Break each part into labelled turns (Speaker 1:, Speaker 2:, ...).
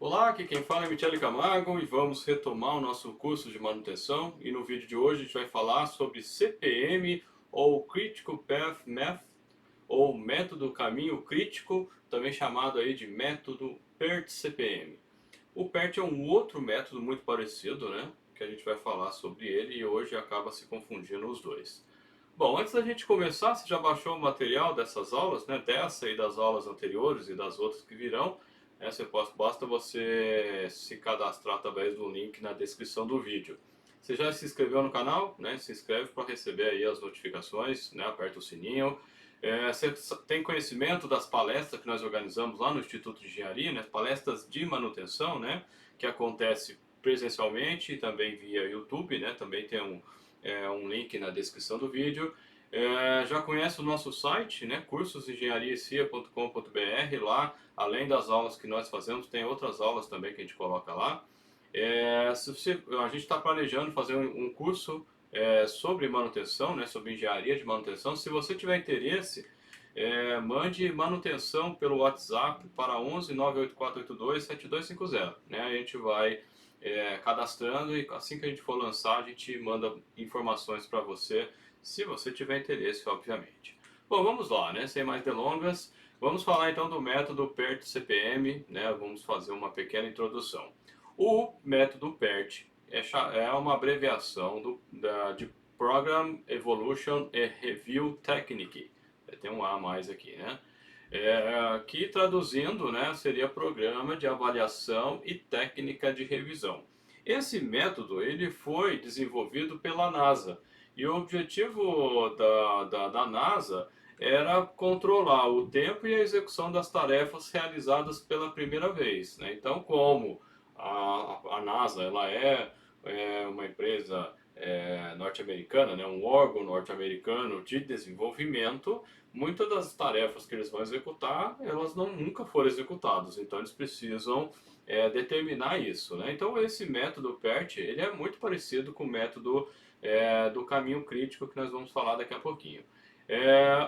Speaker 1: Olá, aqui quem fala é Michele Camargo e vamos retomar o nosso curso de manutenção. E no vídeo de hoje a gente vai falar sobre CPM ou Critical Path Method ou método caminho crítico, também chamado aí de método PERT-CPM. O PERT é um outro método muito parecido, né? Que a gente vai falar sobre ele e hoje acaba se confundindo os dois. Bom, antes da gente começar, você já baixou o material dessas aulas, né? Dessa e das aulas anteriores e das outras que virão. Basta você se cadastrar através do link na descrição do vídeo. Você já se inscreveu no canal? Né? Se inscreve para receber aí as notificações, né? Aperta o sininho. Você tem conhecimento das palestras que nós organizamos lá no Instituto de Engenharia, né? Palestras de manutenção, né? Que acontece presencialmente e também via YouTube, né? Também tem um link na descrição do vídeo. Já conhece o nosso site, né? cursosengenhariacia.com.br. Lá, além das aulas que nós fazemos, tem outras aulas também que a gente coloca lá. A gente está planejando fazer um curso sobre manutenção, né? Sobre engenharia de manutenção. Se você tiver interesse, mande manutenção pelo WhatsApp para 11 98482 7250. Né? A gente vai cadastrando e assim que a gente for lançar, a gente manda informações para você, se você tiver interesse, obviamente. Bom, vamos lá, né? Sem mais delongas, vamos falar então do método PERT-CPM, né? Vamos fazer uma pequena introdução. O método PERT é uma abreviação de Program Evolution and Review Technique. Tem um A a mais aqui, né? Que traduzindo, né, seria Programa de Avaliação e Técnica de Revisão. Esse método ele foi desenvolvido pela NASA e o objetivo da NASA era controlar o tempo e a execução das tarefas realizadas pela primeira vez, né? Então, como a NASA ela é uma empresa norte-americana, né, um órgão norte-americano de desenvolvimento, muitas das tarefas que eles vão executar, elas nunca foram executadas, então eles precisam determinar isso, né? Então esse método PERT, ele é muito parecido com o método do caminho crítico que nós vamos falar daqui a pouquinho.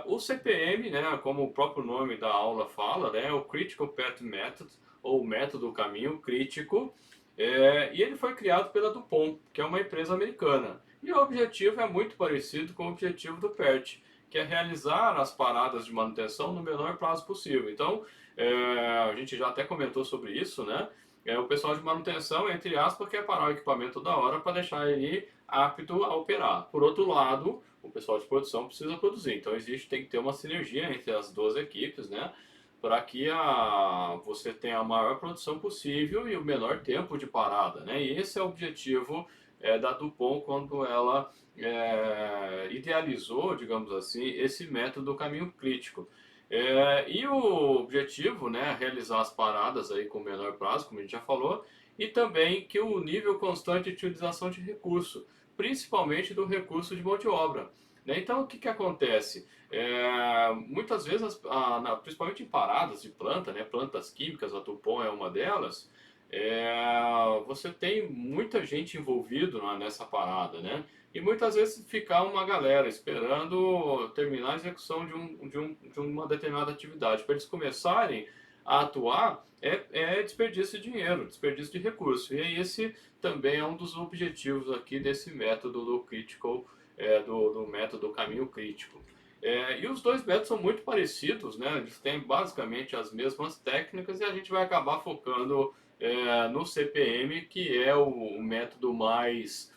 Speaker 1: O CPM, né, como o próprio nome da aula fala, né, é o Critical Path Method, ou método caminho crítico, e ele foi criado pela DuPont, que é uma empresa americana. E o objetivo é muito parecido com o objetivo do PERT, que é realizar as paradas de manutenção no menor prazo possível. Então, a gente já até comentou sobre isso, né? O pessoal de manutenção, entre aspas, quer parar o equipamento toda hora para deixar ele apto a operar. Por outro lado, o pessoal de produção precisa produzir. Então, tem que ter uma sinergia entre as duas equipes, né? Para que você tenha a maior produção possível e o menor tempo de parada, né? E esse é o objetivo da DuPont quando ela idealizou, digamos assim, esse método caminho crítico. E o objetivo, né, é realizar as paradas aí com menor prazo, como a gente já falou, e também que o nível constante de utilização de recurso, principalmente do recurso de mão de obra. Né? Então, o que, que acontece? Muitas vezes, principalmente em paradas de planta, né, plantas químicas, a Tupon é uma delas, você tem muita gente envolvida nessa parada, né? E muitas vezes ficar uma galera esperando terminar a execução de uma determinada atividade. Para eles começarem a atuar, é desperdício de dinheiro, desperdício de recurso. E esse também é um dos objetivos aqui desse método do critical, do método caminho crítico. E os dois métodos são muito parecidos, né? Eles têm basicamente as mesmas técnicas e a gente vai acabar focando no CPM, que é o método mais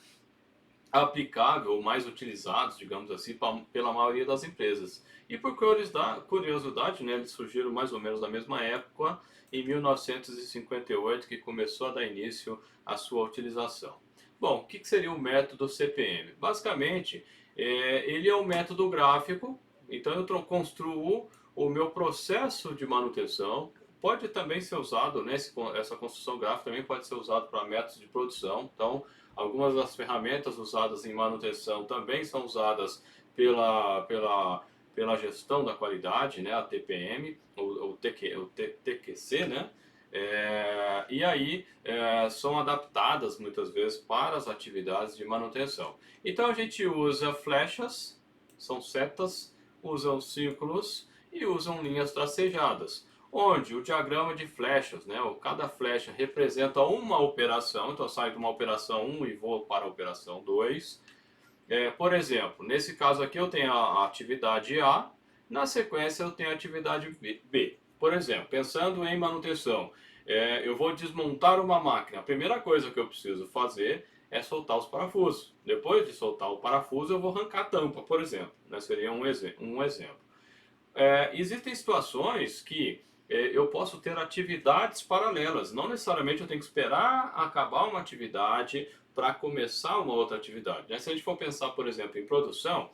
Speaker 1: aplicável, mais utilizado, digamos assim, pela maioria das empresas. E por curiosidade, né, eles surgiram mais ou menos na mesma época, em 1958, que começou a dar início à sua utilização. Bom, o que seria o método CPM? Basicamente, ele é um método gráfico, então eu construo o meu processo de manutenção. Pode também ser usado, né, essa construção gráfica também pode ser usada para métodos de produção. Então, algumas das ferramentas usadas em manutenção também são usadas pela gestão da qualidade, né, a TPM, o TQC, né? E aí são adaptadas muitas vezes para as atividades de manutenção. Então a gente usa flechas, são setas, usam círculos e usam linhas tracejadas. onde o diagrama de flechas, né, cada flecha representa uma operação, então eu saio de uma operação 1 e vou para a operação 2. Por exemplo, nesse caso aqui eu tenho a atividade A, na sequência eu tenho a atividade B. Por exemplo, pensando em manutenção, eu vou desmontar uma máquina. A primeira coisa que eu preciso fazer é soltar os parafusos. Depois de soltar o parafuso, eu vou arrancar a tampa, por exemplo. Né? Seria um exemplo. Existem situações que eu posso ter atividades paralelas. Não necessariamente eu tenho que esperar acabar uma atividade para começar uma outra atividade. Né? Se a gente for pensar, por exemplo, em produção,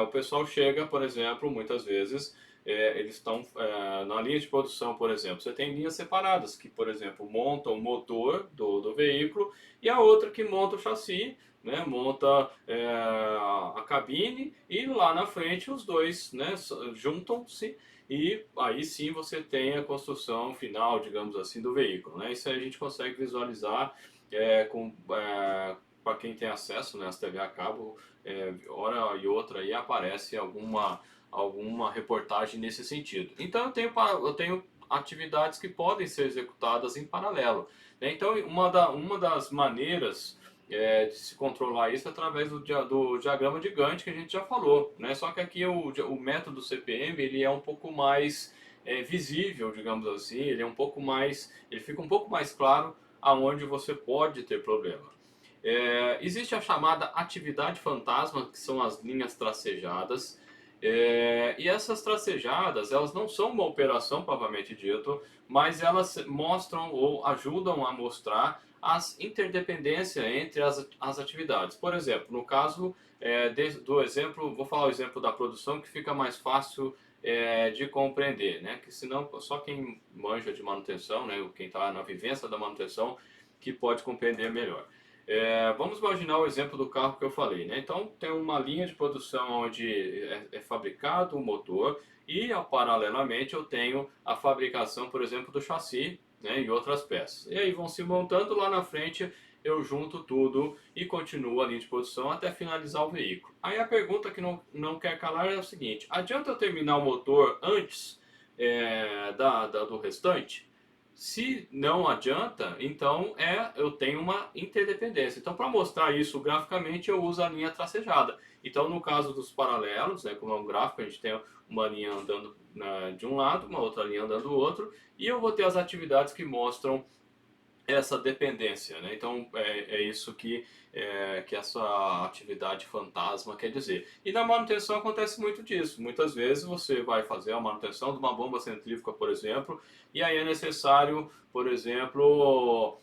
Speaker 1: o pessoal chega, por exemplo, muitas vezes, eles estão na linha de produção, por exemplo, você tem linhas separadas que, por exemplo, montam o motor do veículo e a outra que monta o chassi, né, monta a cabine e lá na frente os dois, né, juntam-se e aí sim você tem a construção final, digamos assim, do veículo. Né? Isso aí a gente consegue visualizar para quem tem acesso, né, às TV a cabo, hora e outra aí aparece alguma reportagem nesse sentido. Então eu tenho atividades que podem ser executadas em paralelo. Né? Então uma das maneiras de se controlar isso através do diagrama de Gantt que a gente já falou, né? Só que aqui o método CPM ele é um pouco mais visível, digamos assim, ele fica um pouco mais claro aonde você pode ter problema. Existe a chamada atividade fantasma, que são as linhas tracejadas. E essas tracejadas, elas não são uma operação propriamente dito, mas elas mostram ou ajudam a mostrar as interdependências entre as atividades. Por exemplo, no caso do exemplo, vou falar o exemplo da produção que fica mais fácil de compreender, né? Que senão só quem manja de manutenção, né? Quem está na vivência da manutenção, que pode compreender melhor. Vamos imaginar o exemplo do carro que eu falei, né? Então tem uma linha de produção onde é fabricado o motor e paralelamente eu tenho a fabricação, por exemplo, do chassi, né, e outras peças. E aí vão se montando lá na frente, eu junto tudo e continuo a linha de produção até finalizar o veículo. Aí a pergunta que não quer calar é o seguinte: adianta eu terminar o motor antes do restante? Se não adianta, então eu tenho uma interdependência. Então, para mostrar isso graficamente, eu uso a linha tracejada. Então, no caso dos paralelos, né, como é um gráfico, a gente tem uma linha andando de um lado, uma outra linha andando do outro, e eu vou ter as atividades que mostram essa dependência, né? Então é isso que essa atividade fantasma quer dizer. E na manutenção acontece muito disso. Muitas vezes você vai fazer a manutenção de uma bomba centrífuga, por exemplo, e aí é necessário, por exemplo,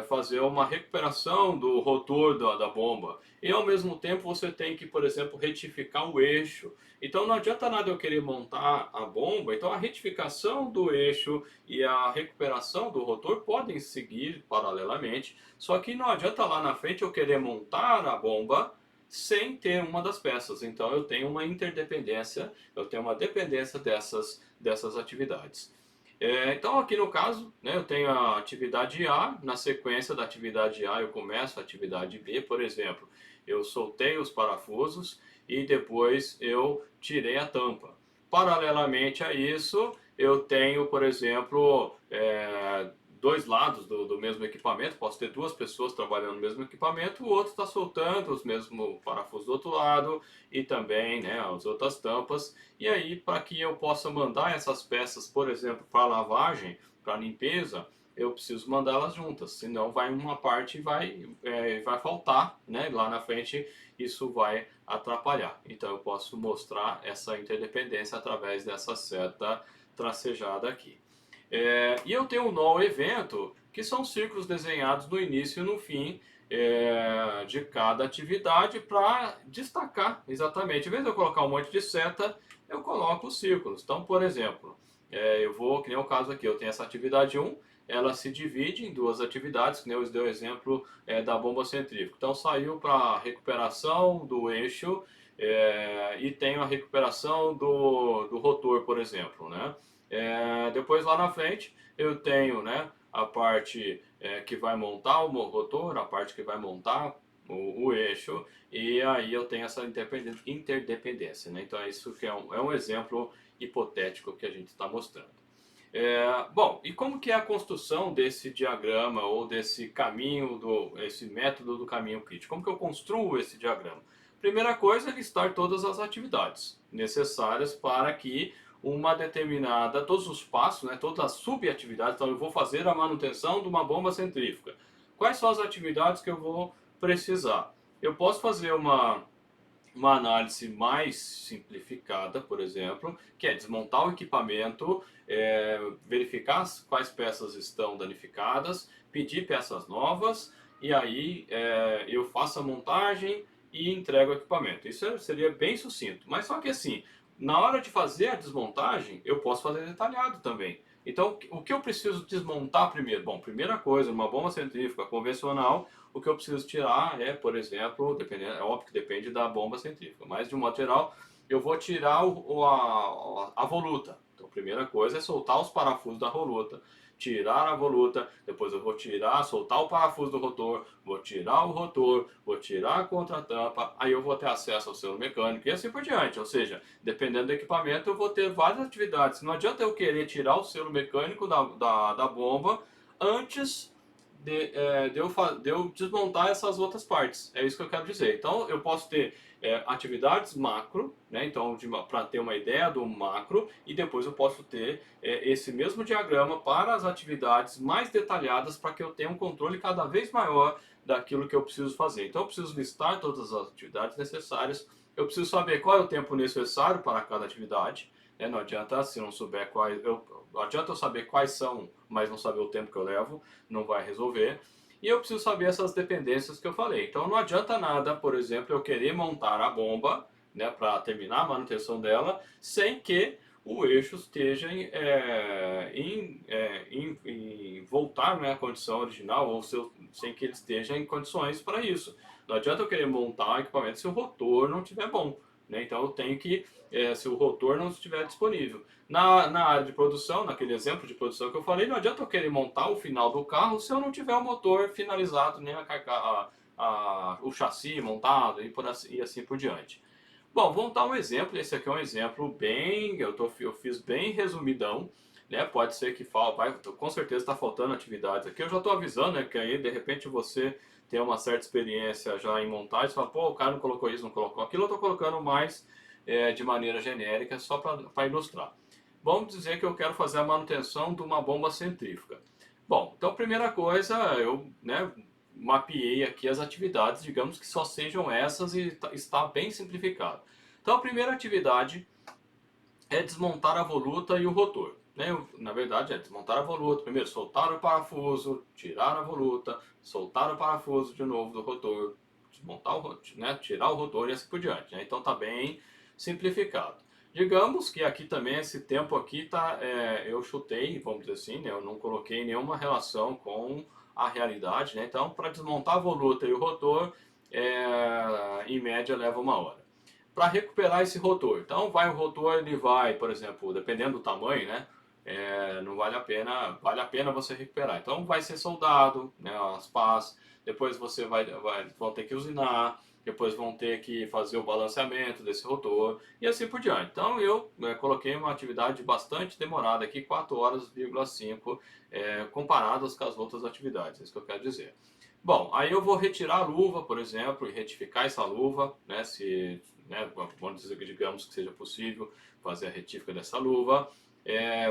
Speaker 1: fazer uma recuperação do rotor da bomba. E ao mesmo tempo você tem que, por exemplo, retificar o eixo. Então não adianta nada eu querer montar a bomba, então a retificação do eixo e a recuperação do rotor podem seguir paralelamente, só que não adianta lá na frente eu querer montar a bomba sem ter uma das peças. Então eu tenho uma interdependência, eu tenho uma dependência dessas atividades. Então aqui no caso, né, eu tenho a atividade A, na sequência da atividade A eu começo a atividade B, por exemplo, eu soltei os parafusos e depois eu tirei a tampa. Paralelamente a isso, eu tenho, por exemplo, dois lados do mesmo equipamento, posso ter duas pessoas trabalhando no mesmo equipamento, o outro está soltando os mesmos parafusos do outro lado e também, né, as outras tampas. E aí, para que eu possa mandar essas peças, por exemplo, para lavagem, para limpeza, eu preciso mandá-las juntas, senão vai uma parte e vai faltar, né? Lá na frente isso vai atrapalhar. Então eu posso mostrar essa interdependência através dessa seta tracejada aqui. E eu tenho um nó evento, que são círculos desenhados no início e no fim de cada atividade para destacar exatamente. Em vez de eu colocar um monte de seta, eu coloco os círculos. Então, por exemplo, eu vou, que nem o caso aqui, eu tenho essa atividade 1, ela se divide em duas atividades, que nem eu dei o exemplo da bomba centrífuga. Então saiu para recuperação do eixo e tenho a recuperação do rotor, por exemplo, né? Depois lá na frente eu tenho, né, a parte que vai montar o rotor, a parte que vai montar o eixo, e aí eu tenho essa interdependência, né? Então é isso que é um exemplo hipotético que a gente está mostrando. Bom, e como que é a construção desse diagrama ou desse caminho, esse método do caminho crítico? Como que eu construo esse diagrama? Primeira coisa é listar todas as atividades necessárias para que uma determinada, todos os passos, né, todas as subatividades, então eu vou fazer a manutenção de uma bomba centrífuga. Quais são as atividades que eu vou precisar? Eu posso fazer uma análise mais simplificada, por exemplo, que é desmontar o equipamento, verificar quais peças estão danificadas, pedir peças novas e aí eu faço a montagem e entrego o equipamento. Isso seria bem sucinto. Mas só que assim, na hora de fazer a desmontagem, eu posso fazer detalhado também. Então, o que eu preciso desmontar primeiro? Bom, primeira coisa, uma bomba centrífuga convencional, o que eu preciso tirar é, por exemplo, dependendo, é óbvio que depende da bomba centrífuga, mas de um modo geral, eu vou tirar a voluta. Então, a primeira coisa é soltar os parafusos da voluta, tirar a voluta, depois eu vou tirar, soltar o parafuso do rotor, vou tirar o rotor, vou tirar a contratampa, aí eu vou ter acesso ao selo mecânico e assim por diante. Ou seja, dependendo do equipamento, eu vou ter várias atividades. Não adianta eu querer tirar o selo mecânico da bomba antes de eu desmontar essas outras partes. É isso que eu quero dizer. Então, eu posso ter atividades macro, né? Então, para ter uma ideia do macro, e depois eu posso ter esse mesmo diagrama para as atividades mais detalhadas, para que eu tenha um controle cada vez maior daquilo que eu preciso fazer. Então, eu preciso listar todas as atividades necessárias, eu preciso saber qual é o tempo necessário para cada atividade. Não adianta se não souber não adianta eu saber quais são, mas não saber o tempo que eu levo, não vai resolver. E eu preciso saber essas dependências que eu falei. Então não adianta nada, por exemplo, eu querer montar a bomba, né, para terminar a manutenção dela, sem que o eixo esteja em voltar, né, à condição original, ou sem que ele esteja em condições para isso. Não adianta eu querer montar o equipamento se o rotor não estiver bom. Né? Então eu tenho que, se o rotor não estiver disponível. Na área de produção, naquele exemplo de produção que eu falei, não adianta eu querer montar o final do carro se eu não tiver o motor finalizado, nem o chassi montado e assim por diante. Bom, vamos dar um exemplo. Esse aqui é um exemplo bem, eu fiz bem resumidão, né? Pode ser que com certeza está faltando atividades aqui. Eu já estou avisando, né? Que aí de repente você tem uma certa experiência já em montagem, você fala, pô, o cara não colocou isso, não colocou aquilo. Eu estou colocando mais de maneira genérica só para ilustrar. Vamos dizer que eu quero fazer a manutenção de uma bomba centrífuga. Bom, então primeira coisa, eu, né, mapeei aqui as atividades, digamos que só sejam essas e está bem simplificado. Então a primeira atividade é desmontar a voluta e o rotor. Né? Na verdade é desmontar a voluta, primeiro soltar o parafuso, tirar a voluta, soltar o parafuso de novo do rotor, desmontar né? Tirar o rotor e assim por diante. Né? Então está bem simplificado. Digamos que aqui também esse tempo aqui tá, eu chutei, vamos dizer assim, né? Eu não coloquei nenhuma relação com a realidade, né? Então para desmontar a voluta e o rotor, em média leva 1 hora para recuperar esse rotor. Então vai o rotor, ele vai, por exemplo, dependendo do tamanho, né? Não vale a pena você recuperar. Então vai ser soldado, né? As pás, depois você vão ter que usinar, depois vão ter que fazer o balanceamento desse rotor e assim por diante. Então eu coloquei uma atividade bastante demorada aqui, 4 horas,5 comparadas com as outras atividades, é isso que eu quero dizer. Bom, aí eu vou retirar a luva, por exemplo, e retificar essa luva, né, né, vamos dizer que digamos que seja possível fazer a retífica dessa luva.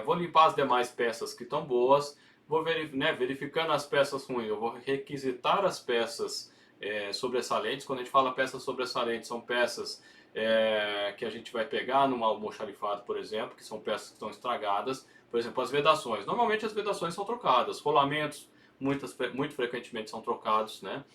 Speaker 1: Vou limpar as demais peças que estão boas, vou verificando as peças ruins, eu vou requisitar as peças sobressalentes. Quando a gente fala peças sobressalentes, são peças que a gente vai pegar num almoxarifado, por exemplo, que são peças que estão estragadas. Por exemplo, as vedações. Normalmente as vedações são trocadas, rolamentos muito frequentemente são trocados, né?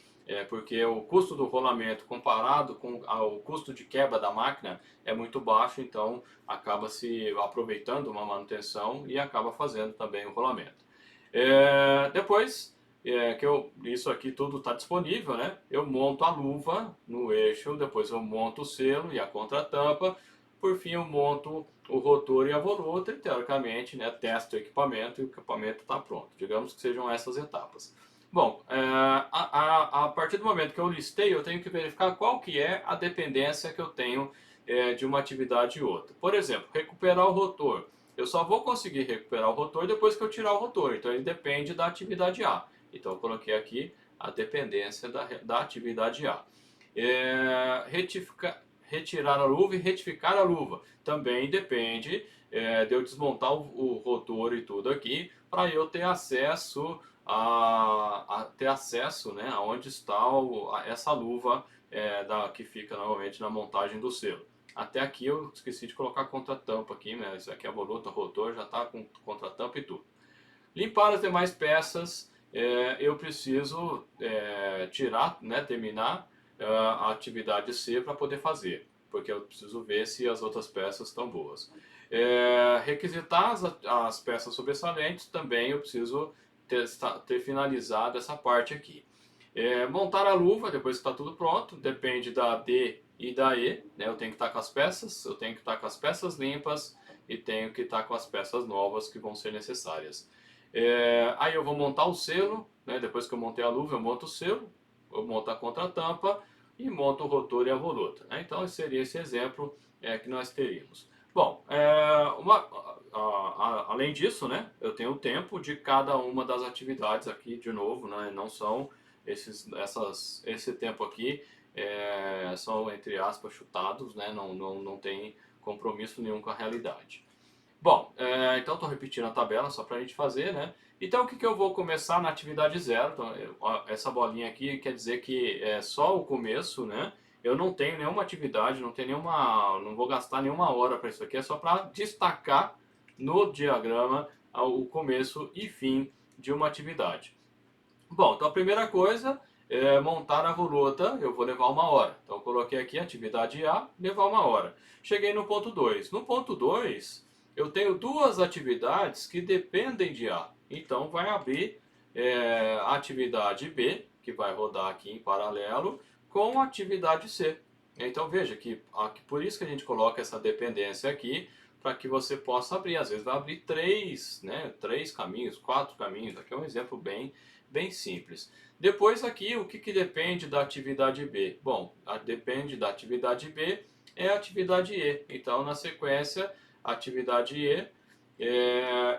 Speaker 1: Porque o custo do rolamento comparado com o custo de quebra da máquina é muito baixo, então acaba se aproveitando uma manutenção e acaba fazendo também o rolamento. Depois isso aqui tudo está disponível, né? Eu monto a luva no eixo, depois eu monto o selo e a contratampa, por fim eu monto o rotor e a voluta e teoricamente, né, testo o equipamento e o equipamento está pronto. Digamos que sejam essas etapas. Bom, a partir do momento que eu listei, eu tenho que verificar qual que é a dependência que eu tenho de uma atividade e outra. Por exemplo, recuperar o rotor. Eu só vou conseguir recuperar o rotor depois que eu tirar o rotor, então ele depende da atividade A. Então eu coloquei aqui a dependência da atividade A. Retirar a luva e retificar a luva. Também depende de eu desmontar o rotor e tudo aqui para eu ter acesso ter acesso, né, aonde está essa luva que fica normalmente na montagem do selo. Até aqui eu esqueci de colocar contra-tampa aqui, né? Isso aqui é a voluta, rotor, já está com contra-tampa e tudo. Limpar as demais peças, eu preciso tirar, né, terminar a atividade C para poder fazer, porque eu preciso ver se as outras peças estão boas. Requisitar as peças sobressalentes, também eu preciso ter finalizado essa parte aqui. Montar a luva, depois que está tudo pronto, depende da D e da E, né? Eu tenho que estar com as peças, eu tenho que estar com as peças limpas e tenho que estar com as peças novas que vão ser necessárias. Aí eu vou montar o selo, né? Depois que eu montei a luva, eu monto o selo, eu monto a contratampa e monto o rotor e a voluta, né? Então seria esse exemplo que nós teríamos. Bom, além disso, né, eu tenho o tempo de cada uma das atividades aqui, de novo, né? Não são esse tempo aqui são, entre aspas, chutados, né? Não tem compromisso nenhum com a realidade. Bom, então estou repetindo a tabela só para a gente fazer, né? Então o que eu vou começar na atividade zero? Então, essa bolinha aqui quer dizer que é só o começo, né? Eu não tenho nenhuma atividade, não vou gastar nenhuma hora para isso aqui, é só para destacar no diagrama o começo e fim de uma atividade. Bom, então a primeira coisa é montar a voluta, eu vou levar uma hora. Então eu coloquei aqui atividade A, levar uma hora. Cheguei no ponto 2. No ponto 2, eu tenho duas atividades que dependem de A. Então vai abrir a atividade B, que vai rodar aqui em paralelo, com a atividade C. Então veja que por isso que a gente coloca essa dependência aqui, para que você possa abrir. Às vezes vai abrir três caminhos, quatro caminhos. Aqui é um exemplo bem simples. Depois aqui, o que depende da atividade B? Bom, depende da atividade B é a atividade E. Então, na sequência, atividade E.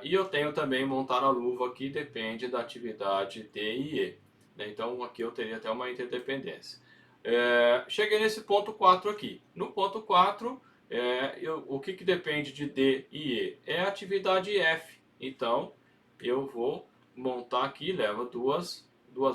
Speaker 1: E eu tenho também montar a luva que depende da atividade D e E. Então, aqui eu teria até uma interdependência. Cheguei nesse ponto 4 aqui. No ponto 4, o que depende de D e E? É a atividade F. Então, eu vou montar aqui, leva 2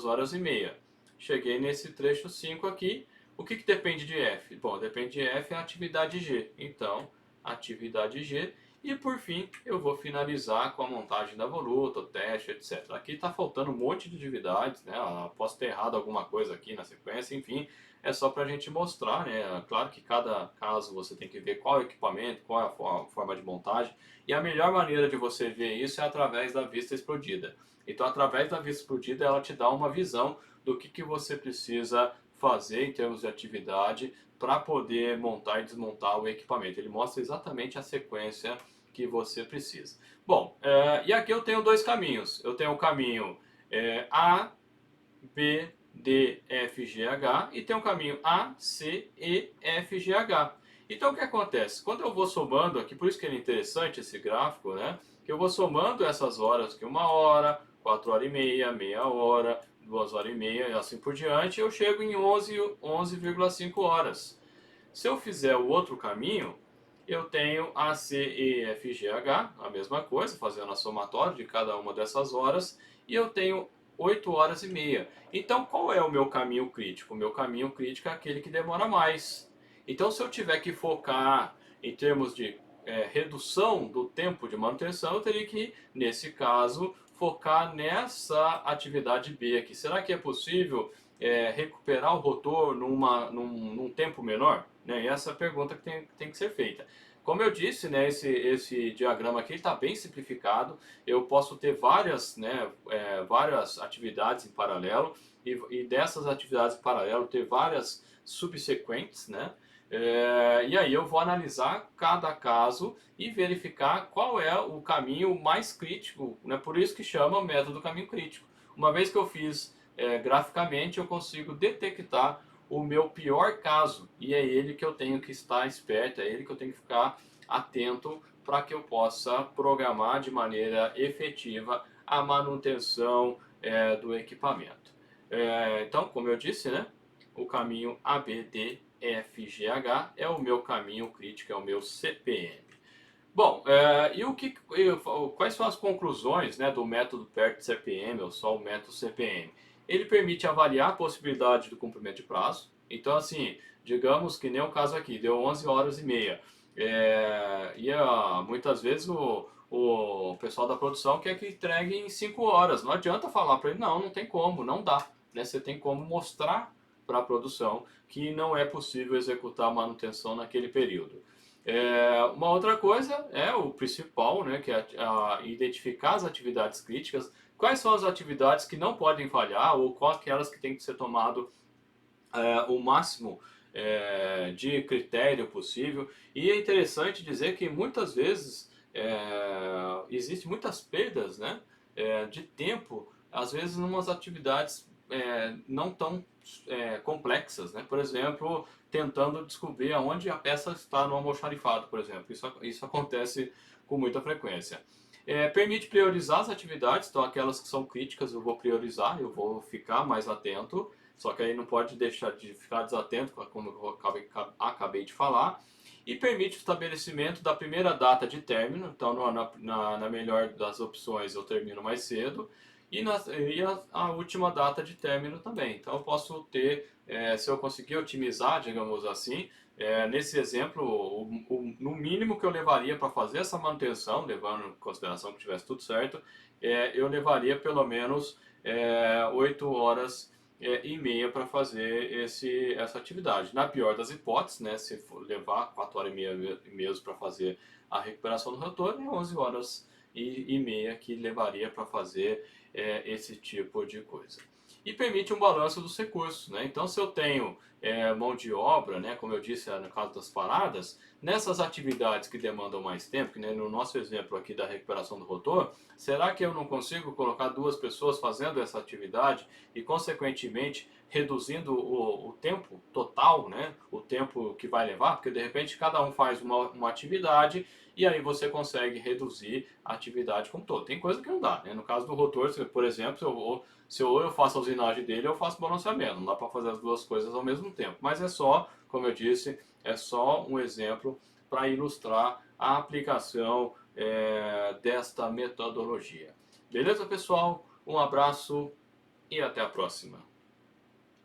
Speaker 1: horas e meia. Cheguei nesse trecho 5 aqui. O que depende de F? Bom, depende de F é a atividade G. Então, atividade G. E por fim, eu vou finalizar com a montagem da voluta, o teste, etc. Aqui está faltando um monte de atividades, né? Posso ter errado alguma coisa aqui na sequência, enfim, é só para a gente mostrar, né? Claro que cada caso você tem que ver qual é o equipamento, qual é a forma de montagem, e a melhor maneira de você ver isso é através da vista explodida. Então, através da vista explodida, ela te dá uma visão do que você precisa fazer em termos de atividade para poder montar e desmontar o equipamento. Ele mostra exatamente a sequência que você precisa. Bom, e aqui eu tenho dois caminhos. Eu tenho o caminho A, B, D, F, G, H e tem o caminho A, C, E, F, G, H. Então o que acontece? Quando eu vou somando aqui, por isso que é interessante esse gráfico, né? Que eu vou somando essas horas aqui, 1 hora, 4 horas e meia, meia hora, 2 horas e meia e assim por diante, eu chego em 11,5 horas. Se eu fizer o outro caminho, eu tenho A, C, E, F, G, H, a mesma coisa, fazendo a somatória de cada uma dessas horas, e eu tenho 8 horas e meia. Então, qual é o meu caminho crítico? O meu caminho crítico é aquele que demora mais. Então, se eu tiver que focar em termos de redução do tempo de manutenção, eu teria que, nesse caso, focar nessa atividade B aqui. Será que é possível recuperar o rotor num tempo menor? Né? E essa é a pergunta que tem que ser feita. Como eu disse, né, esse diagrama aqui está bem simplificado. Eu posso ter várias atividades em paralelo e dessas atividades em paralelo ter várias subsequentes, né? E aí eu vou analisar cada caso e verificar qual é o caminho mais crítico, né? Por isso que chama método caminho crítico. Uma vez que eu fiz graficamente, eu consigo detectar o meu pior caso e é ele que eu tenho que estar esperto, é ele que eu tenho que ficar atento para que eu possa programar de maneira efetiva a manutenção do equipamento. Então, como eu disse, né, o caminho ABDFGH é o meu caminho crítico, é o meu CPM. Bom, quais são as conclusões, né, do método PERT-CPM, ou só o método CPM? Ele permite avaliar a possibilidade do cumprimento de prazo. Então, assim, digamos que nem o caso aqui, deu 11 horas e meia. Muitas vezes o pessoal da produção quer que entregue em 5 horas. Não adianta falar para ele, não, não tem como, não dá. Né? Você tem como mostrar para a produção que não é possível executar a manutenção naquele período. Uma outra coisa é o principal, né, que é identificar as atividades críticas, quais são as atividades que não podem falhar ou quais aquelas que têm que ser tomado o máximo de critério possível. E é interessante dizer que muitas vezes existem muitas perdas, né, de tempo, às vezes, em umas atividades não tão complexas, né? Por exemplo, tentando descobrir aonde a peça está no almoxarifado, por exemplo. Isso acontece com muita frequência. Permite priorizar as atividades, então aquelas que são críticas eu vou priorizar, eu vou ficar mais atento, só que aí não pode deixar de ficar desatento, como eu acabei de falar. E permite o estabelecimento da primeira data de término, então na melhor das opções eu termino mais cedo, a última data de término também. Então eu posso ter, se eu conseguir otimizar, digamos assim, nesse exemplo, no mínimo que eu levaria para fazer essa manutenção, levando em consideração que tivesse tudo certo, eu levaria pelo menos 8 horas e meia para fazer essa atividade. Na pior das hipóteses, né, se for levar 4 horas e meia mesmo para fazer a recuperação do rotor, é 11 horas e meia que levaria para fazer esse tipo de coisa. E permite um balanço dos recursos, né? Então, se eu tenho mão de obra, né, como eu disse no caso das paradas, nessas atividades que demandam mais tempo, que né, no nosso exemplo aqui da recuperação do rotor, será que eu não consigo colocar 2 pessoas fazendo essa atividade e, consequentemente, reduzindo o tempo total, né, o tempo que vai levar? Porque, de repente, cada um faz uma atividade e aí você consegue reduzir a atividade como todo. Tem coisa que não dá, né? No caso do rotor, por exemplo, se eu faço a usinagem dele, eu faço balanceamento. Não dá para fazer as duas coisas ao mesmo tempo. Mas é só, como eu disse, é só um exemplo para ilustrar a aplicação desta metodologia. Beleza, pessoal? Um abraço e até a próxima.